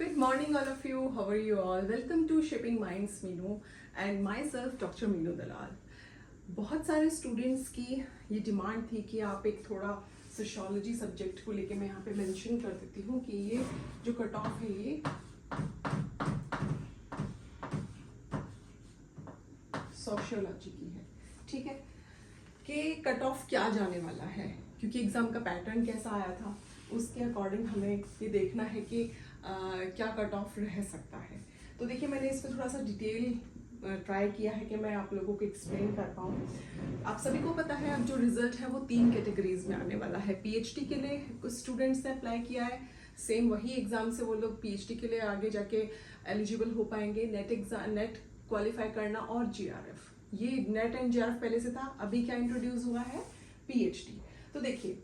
Good morning, all of you. How are you all? Welcome to Shaping Minds, Meenu, and myself, Dr. Meenu Dalal. बहुत सारे students की ये demand थी कि आप एक थोड़ा सोशियोलॉजी सब्जेक्ट को लेके मैं यहाँ पे मेंशन कर देती हूँ कि ये जो कट ऑफ है ये सोशियोलॉजी की है, ठीक है, कि कट ऑफ क्या जाने वाला है, क्योंकि एग्जाम का पैटर्न कैसा आया था उसके अकॉर्डिंग हमें ये देखना है कि क्या कट ऑफ रह सकता है। तो देखिए, मैंने इस पर थोड़ा सा डिटेल ट्राई किया है कि मैं आप लोगों को एक्सप्लेन कर पाऊँ। आप सभी को पता है अब जो रिजल्ट है वो 3 कैटेगरीज में आने वाला है। पीएचडी के लिए कुछ स्टूडेंट्स ने अप्लाई किया है, सेम वही एग्जाम से वो लोग पीएचडी के लिए आगे जाके एलिजिबल हो पाएंगे। नेट क्वालिफाई करना और जीआरएफ, ये नेट एंड जीआरएफ पहले से था, अभी क्या इंट्रोड्यूस हुआ है, पीएचडी। तो देखिए,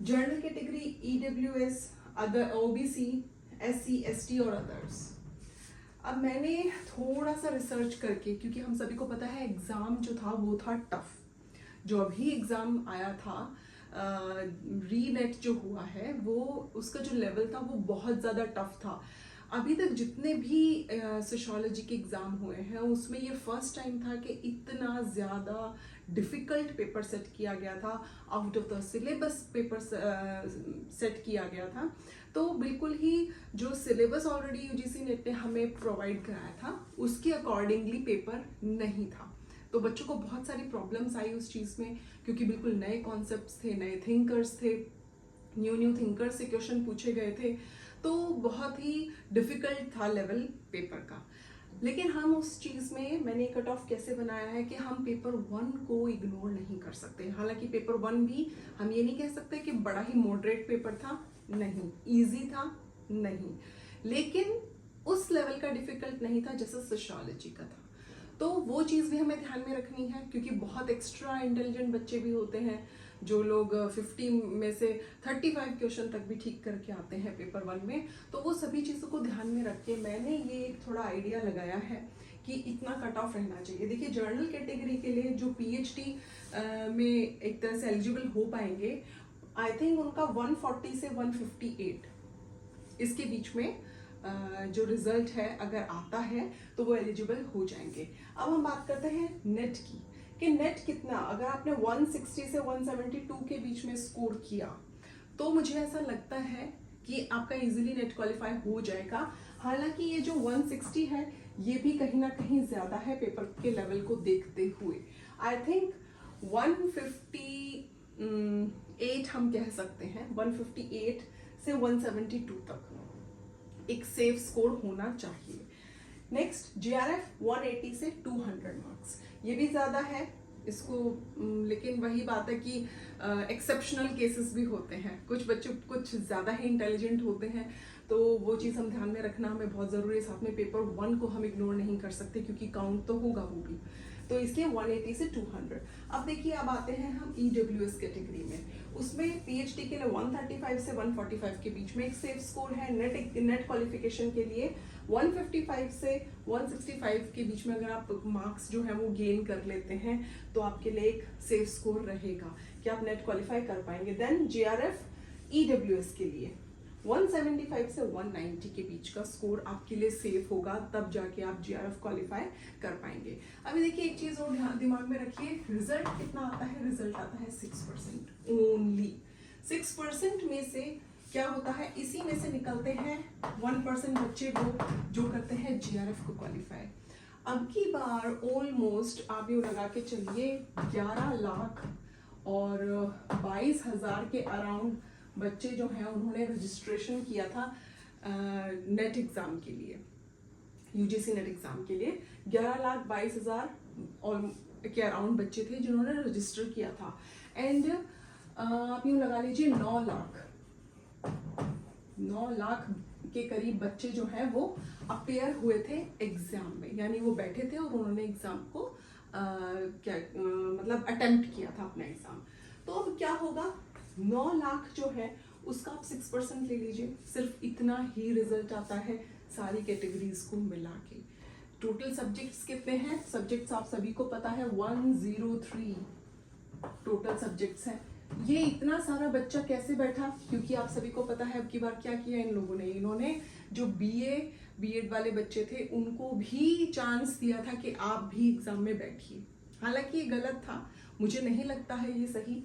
general category, EWS, other, OBC, SC, ST और अदर्स। अब मैंने थोड़ा सा रिसर्च करके, क्योंकि हम सभी को पता है एग्जाम जो था वो था टफ, जो अभी एग्जाम आया था रीनेट जो हुआ है वो उसका जो लेवल था वो बहुत ज़्यादा टफ था। अभी तक जितने भी सोशियोलॉजी के एग्ज़ाम हुए हैं उसमें ये फर्स्ट टाइम था कि इतना ज़्यादा डिफ़िकल्ट पेपर सेट किया गया था, out of the syllabus paper set किया गया था। तो बिल्कुल ही जो सिलेबस ऑलरेडी यूजीसी नेट ने हमें प्रोवाइड कराया था उसके अकॉर्डिंगली पेपर नहीं था। तो बच्चों को बहुत सारी प्रॉब्लम्स आई उस चीज़ में, क्योंकि बिल्कुल नए कॉन्सेप्ट्स थे, नए थिंकर्स थे, न्यू थिंकर्स से क्वेश्चन पूछे गए थे, तो बहुत ही डिफिकल्ट था लेवल पेपर का। लेकिन हम उस चीज़ में मैंने कट ऑफ कैसे बनाया है कि हम पेपर 1 को इग्नोर नहीं कर सकते। हालांकि पेपर 1 भी हम ये नहीं कह सकते कि बड़ा ही मॉडरेट पेपर था, नहीं, इजी था, नहीं, लेकिन उस लेवल का डिफिकल्ट नहीं था जैसा सोशियोलॉजी का था। तो वो चीज़ भी हमें ध्यान में रखनी है, क्योंकि बहुत एक्स्ट्रा इंटेलिजेंट बच्चे भी होते हैं जो लोग 50 में से 35 क्वेश्चन तक भी ठीक करके आते हैं पेपर 1 में। तो वो सभी चीज़ों को ध्यान में रख के मैंने ये एक थोड़ा आइडिया लगाया है कि इतना कट ऑफ रहना चाहिए। देखिए, जर्नल कैटेगरी के लिए जो पीएचडी में एक तरह से एलिजिबल हो पाएंगे, आई थिंक उनका 140 से 158 इसके बीच में जो रिजल्ट है अगर आता है तो वो एलिजिबल हो जाएंगे। अब हम बात करते हैं नेट की, कि नेट कितना, अगर आपने 160 से 172 के बीच में स्कोर किया तो मुझे ऐसा लगता है कि आपका इजीली नेट क्वालिफाई हो जाएगा। हालांकि ये जो 160 है ये भी कहीं ना कहीं ज्यादा है पेपर के लेवल को देखते हुए। आई थिंक 158 हम कह सकते हैं, 158 से 172 तक एक सेफ स्कोर होना चाहिए। नेक्स्ट, जीआरएफ 180 से 200 मार्क्स, ये भी ज़्यादा है इसको, लेकिन वही बात है कि एक्सेप्शनल केसेस भी होते हैं, कुछ बच्चे कुछ ज़्यादा ही इंटेलिजेंट होते हैं, तो वो चीज़ हम ध्यान में रखना हमें बहुत ज़रूरी है। साथ में पेपर 1 को हम इग्नोर नहीं कर सकते क्योंकि काउंट तो होगा वो भी, तो इसलिए 180 से 200। अब देखिए, अब आते हैं हम ईडब्ल्यूएस कैटेगरी में। उसमें पीएचडी के लिए 135 से 145 के बीच में एक सेफ स्कोर है। नेट क्वालिफिकेशन के लिए 155 से 165 के बीच में अगर आप मार्क्स जो है वो गेन कर लेते हैं तो आपके लिए एक सेफ स्कोर रहेगा कि आप नेट क्वालिफाई कर पाएंगे। देन जीआरएफ ईडब्ल्यूएस के लिए 175 से 190 के बीच का स्कोर आपके लिए सेफ होगा, तब जाके आप जीआरएफ क्वालिफाई कर पाएंगे। अभी देखिए, एक चीज और दिमाग में रखिए, रिजल्ट कितना आता है, रिजल्ट आता है 6% ओनली। 6% में से क्या होता है, इसी में से निकलते हैं 1% बच्चे वो जो करते हैं जीआरएफ को क्वालिफाई। अब की बार ऑलमोस्ट आप ये लगा के चलिए 11 लाख और 22,000 के अराउंड बच्चे जो हैं उन्होंने रजिस्ट्रेशन किया था नेट एग्जाम के लिए, यूजीसी नेट एग्जाम के लिए 11,22,000 और के अराउंड बच्चे थे जिन्होंने रजिस्टर किया था। एंड आप यूँ लगा लीजिए 9 लाख के करीब बच्चे जो हैं वो अपेयर हुए थे एग्जाम में, यानी वो बैठे थे और उन्होंने एग्जाम को मतलब अटेम्प्ट किया था अपना एग्जाम। तो अब क्या होगा, 9 लाख जो है उसका आप 6% ले लीजिए, सिर्फ इतना ही रिजल्ट आता है सारी कैटेगरीज को मिला के। टोटल सब्जेक्ट्स कितने हैं, सब्जेक्ट्स आप सभी को पता है 103 टोटल सब्जेक्ट्स हैं। ये इतना सारा बच्चा कैसे बैठा, क्योंकि आप सभी को पता है अब की बार क्या किया इन लोगों ने, इन्होंने जो बीएड वाले बच्चे थे उनको भी चांस दिया था कि आप भी एग्जाम में बैठिए। हालांकि ये गलत था, मुझे नहीं लगता है ये सही।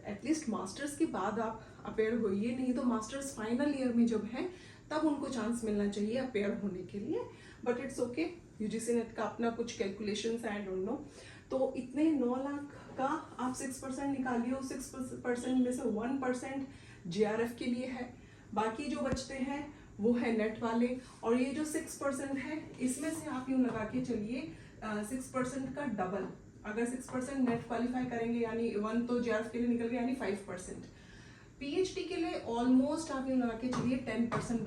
एटलीस्ट मास्टर्स के बाद आप अपेयर होइए, नहीं तो मास्टर्स फाइनल ईयर में जब है तब उनको चांस मिलना चाहिए अपेयर होने के लिए। But it's okay, UGC net का अपना कुछ कैलकुलेशंस है, आई डोंट नो। तो इतने 9 लाख का आप 6% निकालिए, 6% में से 1% जेआरएफ के लिए है, बाकी जो बचते हैं वो है नेट वाले। और ये जो 6% है इसमें से आप यूं लगा के चलिए 6% का डबल, अगर 6% नेट क्वालिफाई करेंगे यानी 1 तो जेआरएफ के लिए निकल गया, यानी 5%। पीएचडी के लिए ऑलमोस्ट आप यूं लगा के चलिए 10%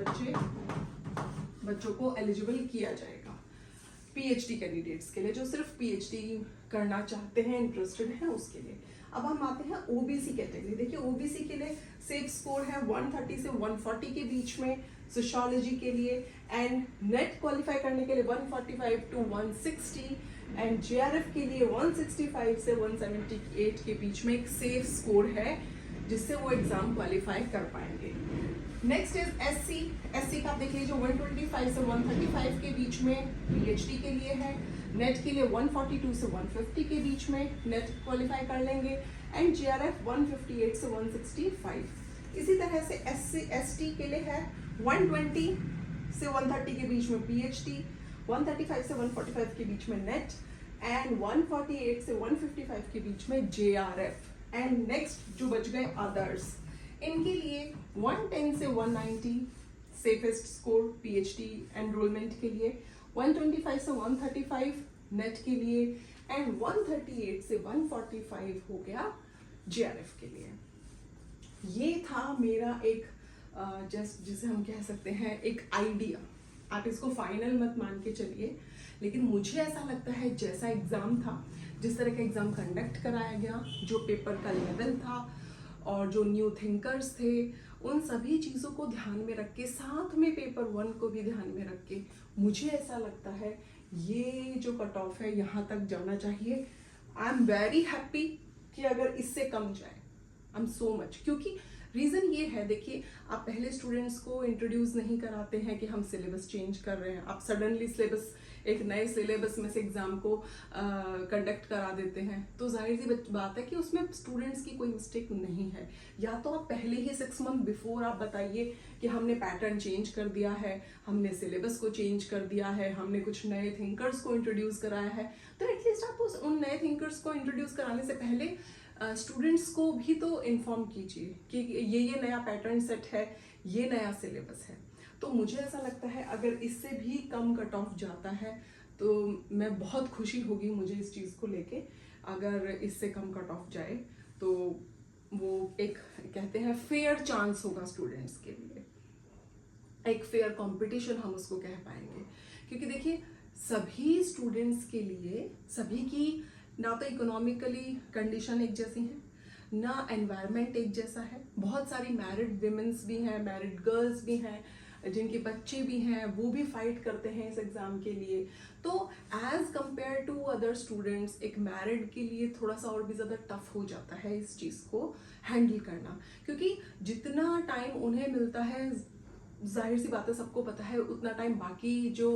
बच्चों को एलिजिबल किया जाएगा पीएचडी कैंडिडेट्स के लिए, जो सिर्फ पीएचडी करना चाहते हैं, इंटरेस्टेड हैं उसके लिए। अब हम आते हैं ओबीसी कैटेगरी। देखिए ओबीसी के लिए सेफ स्कोर है 130 से 140 के बीच में सोशियोलॉजी के लिए, एंड नेट क्वालिफाई करने के लिए 145 टू 160, एंड जेआरएफ के लिए 165 से 178 के बीच में एक सेफ स्कोर है जिससे वो एग्जाम क्वालिफाई कर पाएंगे। नेक्स्ट इज एससी का आप देख लीजिए 125 से 135 के बीच में पीएचडी के लिए है, नेट के लिए 142 से 150 के बीच में नेट क्वालिफाई कर लेंगे, एंड जेआरएफ 158 से 165। इसी तरह से एसटी के लिए है 120 से 130 के बीच में पीएचडी, 135 से 145 के बीच में नेट, एंड 148 से 155 के बीच में जेआरएफ। एंड नेक्स्ट जो बच गए अदर्स, इनके लिए 110 से 190 सेफेस्ट स्कोर पीएचडी एनरोलमेंट के लिए, 125 से 135 नेट के लिए, एंड 138 से 145 हो गया जेआरएफ के लिए। ये था मेरा एक जस्ट जिसे हम कह सकते हैं एक आइडिया। आप इसको फाइनल मत मान के चलिए, लेकिन मुझे ऐसा लगता है जैसा एग्जाम था, जिस तरह का एग्जाम कंडक्ट कराया गया, जो पेपर का लेवल था और जो न्यू थिंकर्स थे, उन सभी चीज़ों को ध्यान में रख के, साथ में पेपर 1 को भी ध्यान में रख के, मुझे ऐसा लगता है ये जो कट ऑफ है यहाँ तक जाना चाहिए। आई एम वेरी हैप्पी कि अगर इससे कम जाए, आई एम सो मच, क्योंकि रीज़न ये है, देखिए आप पहले स्टूडेंट्स को इंट्रोड्यूस नहीं कराते हैं कि हम सिलेबस चेंज कर रहे हैं, आप सडनली सिलेबस, एक नए सिलेबस में से एग्जाम को कंडक्ट करा देते हैं, तो जाहिर सी बात है कि उसमें स्टूडेंट्स की कोई मिस्टेक नहीं है। या तो आप पहले ही 6 मंथ बिफोर आप बताइए कि हमने पैटर्न चेंज कर दिया है, हमने सिलेबस को चेंज कर दिया है, हमने कुछ नए थिंकर्स को इंट्रोड्यूस कराया है, तो एटलीस्ट आप उन नए थिंकर्स को इंट्रोड्यूस कराने से पहले स्टूडेंट्स को भी तो इन्फॉर्म कीजिए कि ये नया पैटर्न सेट है, ये नया सिलेबस है। तो मुझे ऐसा लगता है अगर इससे भी कम कट ऑफ जाता है तो मैं बहुत खुशी होगी मुझे इस चीज़ को लेके। अगर इससे कम कट ऑफ जाए तो वो एक कहते हैं फेयर चांस होगा स्टूडेंट्स के लिए, एक फेयर कंपटीशन हम उसको कह पाएंगे। क्योंकि देखिए सभी स्टूडेंट्स के लिए, सभी की ना तो इकोनॉमिकली कंडीशन एक जैसी है, ना एनवायरनमेंट एक जैसा है। बहुत सारी मैरिड विमेंस भी हैं, मैरिड गर्ल्स भी हैं, जिनके बच्चे भी हैं, वो भी फाइट करते हैं इस एग्ज़ाम के लिए। तो as compare to other students एक मैरिड के लिए थोड़ा सा और भी ज़्यादा टफ हो जाता है इस चीज़ को हैंडल करना, क्योंकि जितना टाइम उन्हें मिलता है, जाहिर सी बात है सबको पता है, उतना टाइम बाकी जो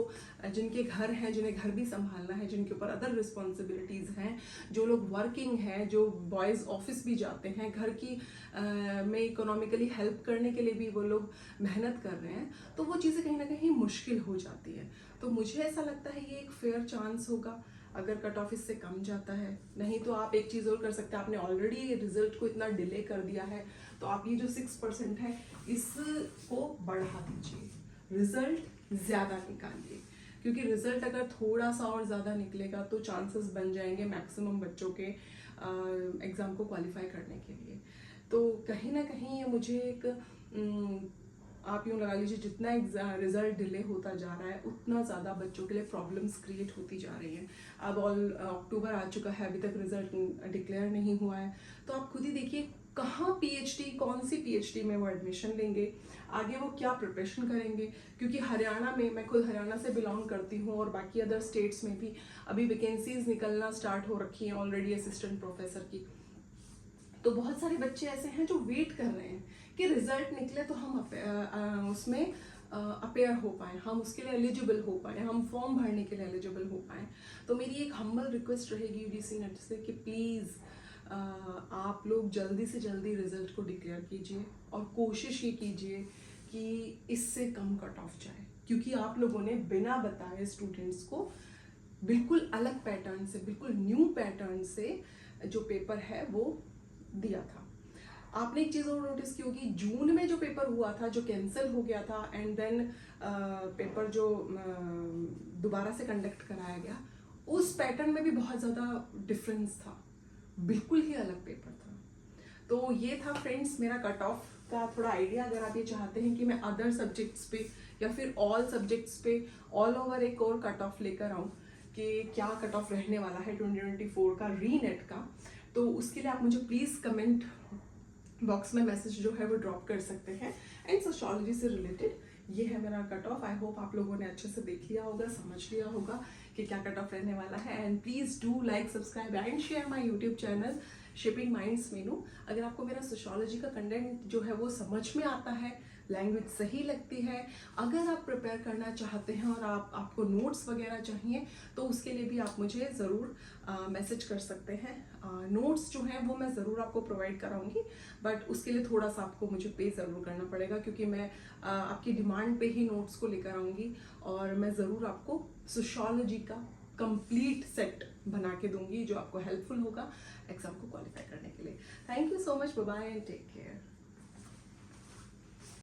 जिनके घर हैं, जिन्हें घर भी संभालना है, जिनके ऊपर अदर रिस्पॉन्सिबिलिटीज़ हैं, जो लोग वर्किंग हैं, जो बॉयज़ ऑफिस भी जाते हैं, घर की में इकोनॉमिकली हेल्प करने के लिए भी वो लोग मेहनत कर रहे हैं, तो वो चीज़ें कहीं ना कहीं मुश्किल हो जाती है। तो मुझे ऐसा लगता है ये एक फेयर चांस होगा अगर कट ऑफ इससे कम जाता है। नहीं तो आप एक चीज़ और कर सकते हैं, आपने ऑलरेडी रिजल्ट को इतना डिले कर दिया है, तो आप ये जो 6% है इसको बढ़ा दीजिए, रिजल्ट ज़्यादा निकालिए, क्योंकि रिजल्ट अगर थोड़ा सा और ज़्यादा निकलेगा तो चांसेस बन जाएंगे मैक्सिमम बच्चों के एग्ज़ाम को क्वालिफाई करने के लिए। तो कहीं ना कहीं ये मुझे एक आप यूँ लगा लीजिए, जितना रिजल्ट डिले होता जा रहा है उतना ज़्यादा बच्चों के लिए प्रॉब्लम्स क्रिएट होती जा रही हैं। अब अक्टूबर आ चुका है, अभी तक रिजल्ट डिक्लेयर नहीं हुआ है, तो आप खुद ही देखिए कहाँ पीएचडी, कौन सी पीएचडी में वो एडमिशन लेंगे, आगे वो क्या प्रिपरेशन करेंगे। क्योंकि हरियाणा में, मैं खुद हरियाणा से बिलोंग करती हूँ और बाकी अदर स्टेट्स में भी अभी वैकेंसीज निकलना स्टार्ट हो रखी हैं ऑलरेडी असिस्टेंट प्रोफेसर की। तो बहुत सारे बच्चे ऐसे हैं जो वेट कर रहे हैं कि रिजल्ट निकले तो हम उसमें अपेयर हो पाए, हम उसके लिए एलिजिबल हो पाए, हम फॉर्म भरने के लिए एलिजिबल हो पाए। तो मेरी एक हम्बल रिक्वेस्ट रहेगी यूजीसी नेट से कि प्लीज़ आप लोग जल्दी से जल्दी रिजल्ट को डिक्लेयर कीजिए और कोशिश ये कीजिए कि इससे कम कट ऑफ जाए, क्योंकि आप लोगों ने बिना बताए स्टूडेंट्स को बिल्कुल अलग पैटर्न से, बिल्कुल न्यू पैटर्न से जो पेपर है वो दिया था। आपने एक चीज़ और नोटिस की होगी, जून में जो पेपर हुआ था जो कैंसिल हो गया था एंड देन पेपर जो दोबारा से कंडक्ट कराया गया, उस पैटर्न में भी बहुत ज़्यादा डिफरेंस था, बिल्कुल ही अलग पेपर था। तो ये था फ्रेंड्स मेरा कट ऑफ का थोड़ा आइडिया। अगर आप ये चाहते हैं कि मैं अदर सब्जेक्ट्स पे या फिर ऑल सब्जेक्ट्स पे ऑल ओवर एक और कट ऑफ लेकर आऊँ कि क्या कट ऑफ रहने वाला है 2024 का री-नेट का, तो उसके लिए आप मुझे प्लीज़ कमेंट बॉक्स में मैसेज जो है वो ड्रॉप कर सकते हैं। एंड सोशियोलॉजी से रिलेटेड ये है मेरा कट ऑफ। आई होप आप लोगों ने अच्छे से देख लिया होगा, समझ लिया होगा कि क्या कट ऑफ रहने वाला है। And please do like, subscribe and share my YouTube channel shipping minds Meenu. अगर आपको मेरा सोशियोलॉजी का कंटेंट जो है वो समझ में आता है, लैंग्वेज सही लगती है, अगर आप प्रिपेयर करना चाहते हैं और आपको नोट्स वगैरह चाहिए, तो उसके लिए भी आप मुझे ज़रूर मैसेज कर सकते हैं। नोट्स जो हैं वो मैं ज़रूर आपको प्रोवाइड कराऊंगी, बट उसके लिए थोड़ा सा आपको मुझे पे ज़रूर करना पड़ेगा, क्योंकि मैं आपकी डिमांड पे ही नोट्स को लेकर आऊँगी और मैं ज़रूर आपको सोशियोलॉजी का कंप्लीट सेट बना के दूंगी जो आपको हेल्पफुल होगा एग्जाम को क्वालिफाई करने के लिए। Thank you so much, bye bye and take care.